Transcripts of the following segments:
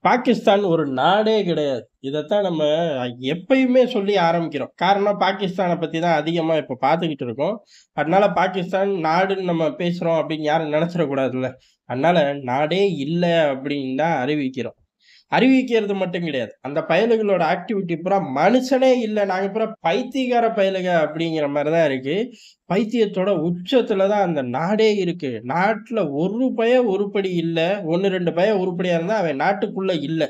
பாகிஸ்தான் ஒரு நாடே கிடையாது. இதத்தான் நம்ம எப்பயுமே சொல்லி ஆரம்பிக்கிறோம். காரணம் பாகிஸ்தான பத்தி தான் அதிகமா இப்ப பார்த்துக்கிட்டு இருக்கோம். அதனால பாகிஸ்தான் நாடுன்னு நம்ம பேசுறோம் அப்படின்னு யாரும் நெனச்சிடக் கூடாதுல்ல. அதனால நாடே இல்ல அப்படின்னு தான் அறிவிக்கிறோம். அறிவிக்கிறது மட்டும் கிடையாது. அந்த பயலுகளோட ஆக்டிவிட்டி பூரா மனுஷனே இல்ல. நாங்க பூரா பைத்தியக்கார பயலுக அப்படிங்கிற மாரி தான் இருக்கு. பைத்தியத்தோட உச்சத்துல தான் அந்த நாடே இருக்கு. நாட்டுல ஒரு உருப்படி இல்ல. 1, 2 உருப்படியா இருந்தா அவன் நாட்டுக்குள்ள இல்ல.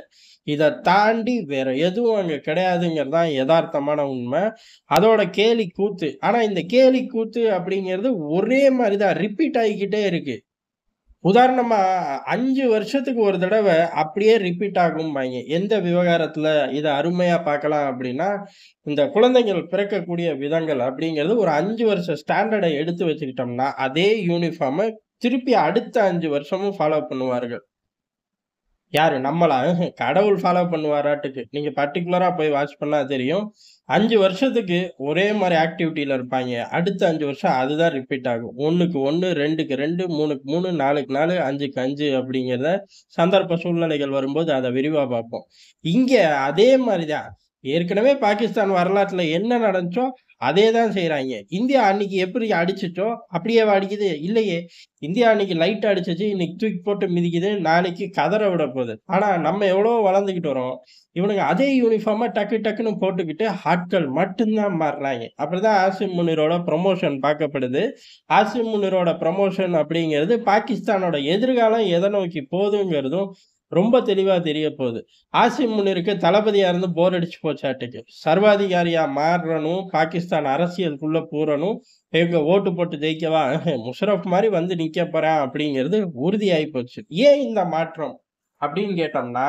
இத தாண்டி வேற எதுவும் அங்க கிடையாதுங்கிறது தான் எதார்த்தமான உண்ம. அதோட கேலி கூத்து. ஆனா இந்த கேலி கூத்து அப்படிங்கிறது ஒரே மாரி தான் ரிப்பீட் ஆயிக்கிட்டே இருக்கு. உதாரணமா 5 வருஷத்துக்கு ஒரு தடவ அப்படியே ரிப்பீட் ஆகும்பாய்ங்க. எந்த விவகாரத்துல இத அருமையா பார்க்கலாம் அப்படின்னா, இந்த குழந்தைகள் பிறக்கக்கூடிய விதங்கள் அப்படிங்கிறது ஒரு 5 வருஷ ஸ்டாண்டர்ட எடுத்து வச்சுக்கிட்டோம்னா, அதே யூனிஃபார்ம திருப்பி அடுத்த 5 வருஷமும் ஃபாலோ பண்ணுவார்கள். யாரு? நம்மளா? கடவுள் ஃபாலோ பண்ணுவாராட்டுக்கு. நீங்க பர்ட்டிகுலரா போய் வாட்ச் பண்ணா தெரியும். 5 வருஷத்துக்கு ஒரே மாரி ஆக்டிவிட்டில இருப்பாய்ங்க. அடுத்த 5 வருஷம் அதுதான் ரிப்பீட் ஆகும். 1க்கு 1, 2க்கு 2, 3க்கு 3, 4க்கு 4, 5க்கு 5 அப்படிங்கிறத சந்தர்ப்ப சூழ்நிலைகள் வரும்போது அத விரிவா பார்ப்போம். இங்க அதே மாரி தான். ஏற்கனவே பாகிஸ்தான் வரலாற்றுல என்ன நடந்துச்சோ, அதே தான் செய்றாய்ங்க. இந்தியா அன்னைக்கு எப்படி அடிச்சுச்சோ, அப்படியேவா அடிக்குது? இல்லையே! இந்தியா அன்னைக்கு லைட்டா அடிச்சுச்சு, இன்னைக்கு தூக்கி போட்டு மிதிக்குது, நாளைக்கு கதற விடப்போது. ஆனா நம்ம எவ்வளவோ வளர்ந்துகிட்டு வர்றோம். இவனுங்க அதே யூனிஃபார்ம டக்கு டக்குன்னு போட்டுக்கிட்டு ஆட்கள் மட்டும் தான் மாறுறாய்ங்க. அப்படிதான் ஆசிம் முனிரோட ப்ரமோஷன் பார்க்கப்படுது. ஆசிம் முனிரோட ப்ரமோஷன் அப்படிங்கிறது பாகிஸ்தானோட எதிர்காலம் எத நோக்கி போதுங்கிறதும் ரொம்ப தெளிவா தெரிய போது. ஆசிம் முனிருக்கு தளபதியா இருந்து போர் அடிச்சு போச்சாட்டுக்கு. சர்வாதிகாரியா மாறணும், பாகிஸ்தான் அரசியலுக்குள்ள பூரணும், இவங்க ஓட்டு போட்டு ஜெயிக்கவா? முஷரப் மாரி வந்து நிக்கப் போறான் அப்படிங்கிறது உறுதியாயி போச்சு. ஏன் இந்த மாற்றம்? அப்படின்னு கேட்டோம்னா,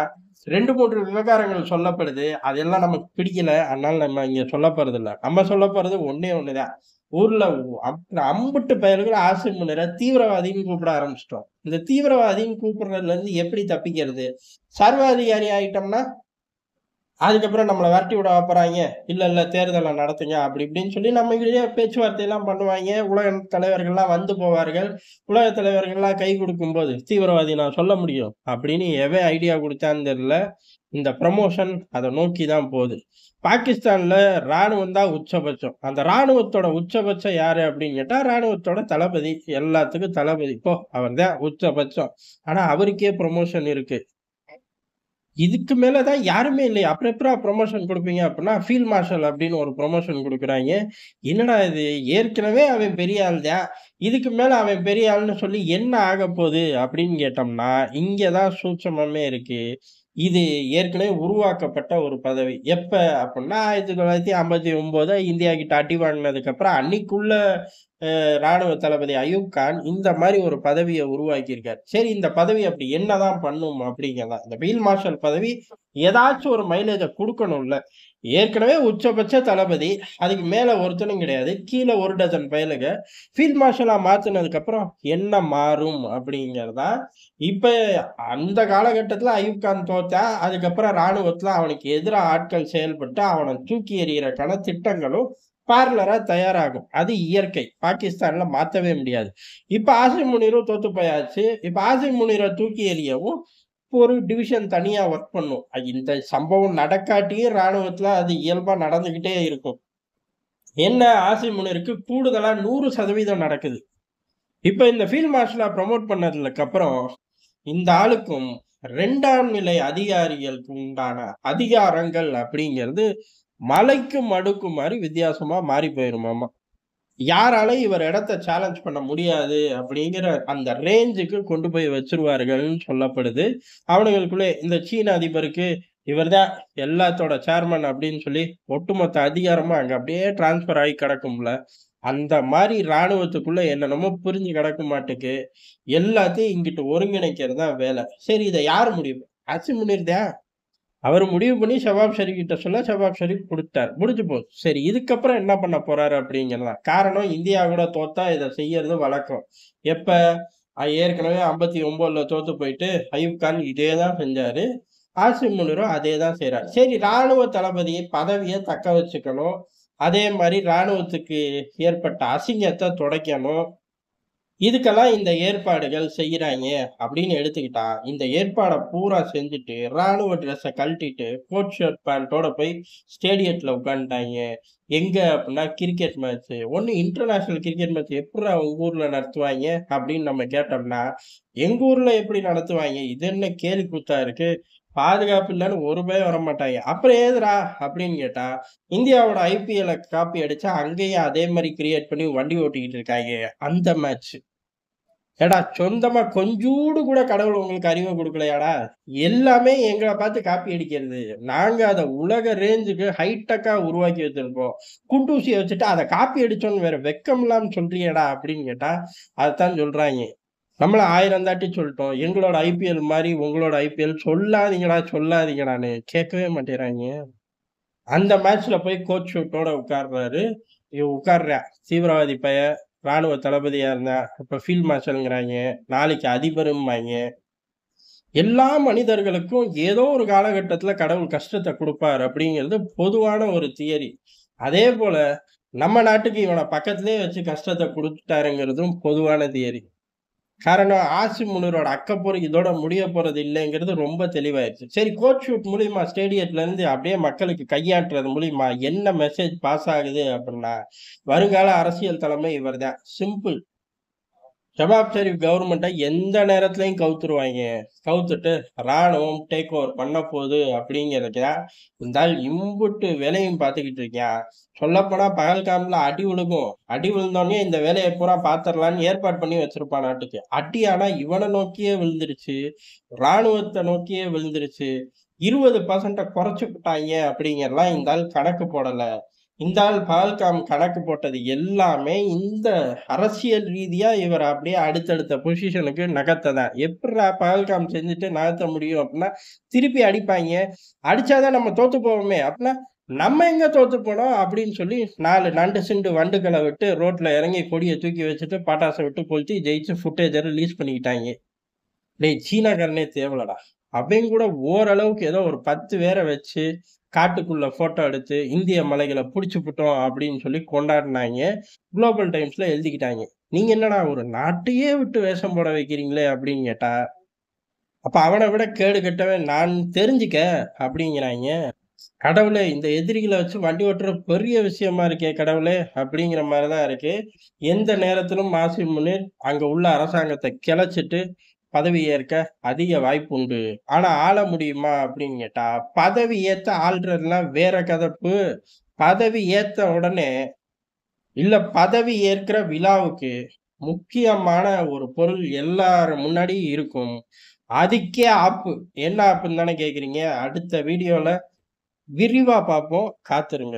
2, 3 விவகாரங்கள் சொல்லப்படுது. அதெல்லாம் நமக்கு பிடிக்கல. அதனால நம்ம இங்க சொல்லப் போறதில்ல. நம்ம சொல்லப் போறது ஒண்ணே ஒண்ணு தான். ஊர்ல அம்புட்டு பயலுகளும் ஆசிம் முனிர தீவிரவாதின்னு கூப்பிட ஆரம்பிச்சுட்டோம். இந்த தீவிரவாதின்னு கூப்பிடுறதுல இருந்து எப்படி தப்பிக்கிறது? சர்வாதிகாரி ஆயிட்டோம்னா அதுக்கப்புறம் நம்மள விரட்டி விடவா போறாய்ங்க? இல்ல, இல்ல தேர்தல நடத்துங்க. அப்படி இப்படின்னு சொல்லி நம்மகிட்டயே பேச்சுவார்த்தைலாம் பண்ணுவாய்ங்க. உலக தலைவர்கள்லாம் வந்து போவார்கள். உலக தலைவர்கள்லாம் கை குடுக்கும்போது, தீவிரவாதி நான் சொல்ல முடியும். அப்படின்னு எவன் ஐடியா குடுத்தான்னு தெரியல. இந்த ப்ரமோஷன் அத நோக்கி தான் போது. பாகிஸ்தான்ல ராணுவம் தான் உச்சபட்சம். அந்த ராணுவத்தோட உச்சபட்சம் யாரு அப்படின்னு கேட்டா, ராணுவத்தோட தளபதி. எல்லாத்துக்கும் தளபதி. போ அவர் தான் உச்சபட்சம். ஆனா அவருக்கே ப்ரமோஷன் இருக்கு. இதுக்கு மேல தான் யாருமே இல்லையே! அப்புறம் எப்புட்றா புரமோஷன் குடுப்பீங்க அப்புட்ன்னா, ஃபீல்ட் மார்ஷல் அப்படின்னு ஒரு புரமோஷன் குடுக்குறாய்ங்க. என்னடா இது! ஏற்கனவே அவன் பெரிய ஆள் தான். இதுக்கு மேல அவன் பெரிய ஆள்ன்னு சொல்லி என்ன ஆகப்போது? அப்படின்னு கேட்டோம்னா, இங்க தான் சூட்சமமே இருக்கு. இது ஏற்கனவே உருவாக்கப்பட்ட ஒரு பதவி. எப்ப அப்புட்ன்னா, 1959 இந்தியா கிட்ட அடி வாங்குனதுக்கப்புறம் அன்னைக்குள்ள ராணுவ தளபதி அயூப் கான் இந்த மாரி ஒரு பதவிய உருவாக்கியிருக்காரு. சரி இந்த பதவி அப்படி என்னதான் பண்ணும் அப்படிங்கிறதான். இந்த ஃபீல்ட் மார்ஷல் பதவி ஏதாச்சும் ஒரு மைலேஜ குடுக்கணும்ல. ஏற்கனவே உச்சபட்ச தளபதி. அதுக்கு மேல ஒருத்தனும் கிடையாது. கீழ 1 டஜன் பயலுக. ஃபீல்ட் மார்ஷலா மாத்துனதுக்கு அப்புறம் என்ன மாறும் அப்படிங்கிறது தான். இப்ப அந்த காலகட்டத்துல அயூப் கான் தோத்தான். அதுக்கப்புறம் ராணுவத்துல அவனுக்கு எதிரா ஆட்கள் செயல்பட்டு அவன தூக்கி எறியறக்கான திட்டங்களும் பார்லரா தயாராகும். அது இயற்கை. பாகிஸ்தான்ல மாத்தவே முடியாது. இப்ப ஆசிம் முனிரும் தோத்து போயாச்சு. இப்ப ஆசிம் முனிர தூக்கி எறியவும் ஒரு டிவிஷன் தனியா வொர்க் பண்ணும். இந்த சம்பவம் நடக்காட்டியும் ராணுவத்துல அது இயல்பா நடந்துகிட்டே இருக்கும். என்ன ஆசிம் முனிருக்கு கூடுதலா 100% நடக்குது. இப்ப இந்த ஃபீல்ட் மார்ஷலா புரமோட் பண்ணதுக்கு அப்புறம், இந்த ஆளுக்கும் 2ஆம் நிலை அதிகாரிகளுக்கு உண்டான அதிகாரங்கள் அப்படிங்கிறது மலைக்கும் மடுக்கும் மாரி வித்தியாசமா மாறி போயிருமாமா. யாராலயும் இவர் இடத்த சேலஞ்ச் பண்ண முடியாது அப்படிங்கிற அந்த ரேஞ்சுக்கு கொண்டு போய் வச்சுருவார்கள்ன்னு சொல்லப்படுது. அவனுங்களுக்குள்ளே இந்த சீன அதிபருக்கு இவர்தான் எல்லாத்தோட சேர்மன் அப்படின்னு சொல்லி ஒட்டுமொத்த அதிகாரமும் அங்க அப்படியே ட்ரான்ஸ்பர் ஆகி கிடக்கும்ல. அந்த மாரி ராணுவத்துக்குள்ள என்னென்னமோ பிரிஞ்சு கிடக்கு மாட்டுக்கு. எல்லாத்தையும் இங்கிட்டு ஒருங்கிணைக்கிறது தான் வேலை. சரி இத யாரு முடிவு? ஆட்சி முனிர் தான். அவரு முடிவு பண்ணி ஷவாப் ஷெரீப் கிட்ட சொல்ல, ஷவாப் ஷெரீப் குடுத்துட்டாரு. முடிஞ்சு போச்சு. சரி இதுக்கப்புறம் என்ன பண்ண போறாரு அப்படிங்கிறது தான். காரணம் இந்தியா கூட தோத்தா இத செய்யறது வழக்கம். எப்ப? ஏற்கனவே 59ல தோத்து போயிட்டு அயூப் கான் இதே தான் செஞ்சாரு. ஆசிம் முனிரும் அதே தான் செய்றாரு. சரி ராணுவ தளபதி பதவிய தக்க வச்சுக்கணும். அதே மாரி ராணுவத்துக்கு ஏற்பட்ட அசிங்கத்த துடைக்கணும். இதுக்கெல்லாம் இந்த ஏற்பாடுகள் செய்றாய்ங்க அப்படின்னு எடுத்துக்கிட்டா, இந்த ஏற்பாட பூரா செஞ்சுட்டு, ராணுவ ட்ரெஸ்ஸ கழட்டிட்டு, கோட் ஷர்ட் பேண்டோட போய் ஸ்டேடியத்துல உட்காந்துட்டாய்ங்க. எங்க அப்படின்னா கிரிக்கெட் மேட்ச்சு. ஒண்ணு இன்டர்நேஷனல் கிரிக்கெட் மேட்ச் எப்புட்றா உங்க ஊர்ல நடத்துவாய்ங்க? அப்படின்னு நம்ம கேட்டோம்னா, எங்க ஊர்ல எப்படி நடத்துவாய்ங்க? இது என்ன கேலி கூத்தா இருக்கு? பாதுகாப்பு இல்லன்னு ஒரு பயம் வரமாட்டாய்ங்க. அப்புறம் ஏதுடா? அப்படின்னு கேட்டா, இந்தியாவோட ஐபிஎல்ல காப்பி அடிச்சா, அங்கேயும் அதே மாரி கிரியேட் பண்ணி வண்டி ஓட்டிக்கிட்டு இருக்காய்ங்க. அந்த மேட்ச். ஏடா சொந்தமா கொஞ்சூடு கூட கடவுள் உங்களுக்கு அறிவ குடுக்கலையாடா? எல்லாமே எங்கள பார்த்து காப்பி அடிக்கிறது. நாங்க அத உலக ரேஞ்சுக்கு ஹைடெக்கா உருவாக்கி வச்சிருக்கோம். குண்டூசிய வச்சுட்டு அத காப்பி அடிச்சோம்ன்னு வேற வெட்கம் இல்லாம சொல்றியேடா! அப்படின்னு கேட்டா, அதத்தான் சொல்றாய்ங்க. நம்மள 1000 தாட்டி சொல்ட்டோம். எங்களோட ஐபிஎல் மாரி உங்களோட ஐபிஎல் சொல்லாதீங்கடா, சொல்லாதீங்கடான்னு. கேட்கவே மாட்டேங்கிறாய்ங்க. அந்த மேட்ச்ல போய் கோட் ஷூட்டோட உட்கார்றாரு. உட்கார்றான். தீவிரவாதி பய, ராணுவ தளபதியா இருந்தான். இப்ப ஃபீல்ட் மார்ஷல்ங்கிறாய்ங்க. நாளைக்கு அதிபரும்பாய்ங்க. எல்லா மனிதர்களுக்கும் ஏதோ ஒரு காலகட்டத்துல கடவுள் கஷ்டத்த குடுப்பார் அப்படிங்கிறது பொதுவான ஒரு தியரி. அதேபோல நம்ம நாட்டுக்கு இவன பக்கத்திலேயே வச்சு கஷ்டத்த குடுத்துட்டாருங்கிறதும் பொதுவான தியரி. காரணம் ஆசி முனிவரோட அக்கப்போர் இதோட முடிய போறது இல்லைங்கிறது ரொம்ப தெளிவாயிருச்சு. சரி கோட் ஷூட் மூலியமா ஸ்டேடியத்துல இருந்து அப்படியே மக்களுக்கு கையாட்டுறது மூலியமா என்ன மெசேஜ் பாஸ் ஆகுது அப்படின்னா, வருங்கால அரசியல் தலைமை இவர்தான். சிம்பிள். ஷபாப் ஷெரீப் கவர்மெண்ட்ட எந்த நேரத்திலயும் கவுத்துருவாய்ங்க. கவுத்துட்டு ராணுவம் டேக் ஓவர் பண்ண போகுது அப்படிங்கிறதுக்கு தான் இந்த ஆள் இம்புட்டு வேலையும் பார்த்துக்கிட்டு இருக்கான். சொல்லப்போனா பகல்காம்ல அடி விழுகும். அடி விழுந்தோனே இந்த வேலைய பூரா பார்த்துரலான்னு ஏற்பாடு பண்ணி வச்சிருப்பான் நாட்டுக்கு. அடி ஆனா இவன நோக்கியே விழுந்துருச்சு. ராணுவத்த நோக்கியே விழுந்துருச்சு. 20% குறைச்சுப்புட்டாய்ங்க அப்படிங்கிறலாம் இந்த ஆள் கணக்கு போடல. இந்த ஆள் பகல்காம் கணக்கு போட்டது எல்லாமே இந்த அரசியல் ரீதியா இவர அப்படியே அடுத்தடுத்த பொசிஷனுக்கு நகர்த்ததான். எப்புட்றா பகல்காம் செஞ்சுட்டு நகர்த்த முடியும் அப்டின்னா, திருப்பி அடிப்பாய்ங்க. அடிச்சா தான் நம்ம தோத்து போவோமே! அப்டின்னா, நம்ம எங்க தோத்து போனோம் அப்படின்னு சொல்லி 4 நண்டு சிண்டு வண்டுகள விட்டு ரோட்ல இறங்கி கொடிய தூக்கி வச்சுட்டு, பட்டாச விட்டு கொளுத்தி ஜெயிச்சு ஃபுட்டேஜ ரிலீஸ் பண்ணிக்கிட்டாய்ங்க. டேய் சீனாக்காரனே தேவலடா. அவன் கூட ஓரளவுக்கு ஏதோ ஒரு 10 பேர வச்சு, காட்டுக்குள்ள ஃபோட்டோ எடுத்து, இந்திய மலைகள புடிச்சுப்புட்டோம் அப்படின்னு சொல்லி கொண்டாடுனாய்ங்க. குளோபல் டைம்ஸ்ல எழுதிக்கிட்டாய்ங்க. நீங்க என்னடா ஒரு நாட்டையே விட்டு வேஷம் போட வைக்கிறீங்களே அப்படின்னு கேட்டா, அப்ப அவன விட கேடு கெட்டவன் நான் தெரிஞ்சுக்க அப்படிங்கிறாய்ங்க. கடவுளே! இந்த எதிரிகள வச்சு வண்டி ஓட்டுறது பெரிய விஷயமா இருக்கே கடவுளே! அப்படிங்கிற மாரி தான் இருக்கு. எந்த நேரத்திலும் மாசிம் முனீர் அங்க உள்ள அரசாங்கத்த கிளச்சிட்டு பதவி ஏற்க அதிக வாய்ப்புண்டு. ஆனா ஆள முடியுமா அப்படின்னு கேட்டா, பதவி ஏத்த ஆள்றதெல்லாம் வேற கதப்பு. பதவி ஏத்த உடனே இல்ல பதவி ஏற்கிற விழாவுக்கு முக்கியமான ஒரு பொருள் எல்லார் முன்னாடியும் இருக்கும். அதுக்கே ஆப்பு. என்ன ஆப்புன்னு தானே கேட்கிறீங்க? அடுத்த வீடியோல விரிவா பார்ப்போம். காத்திருங்க.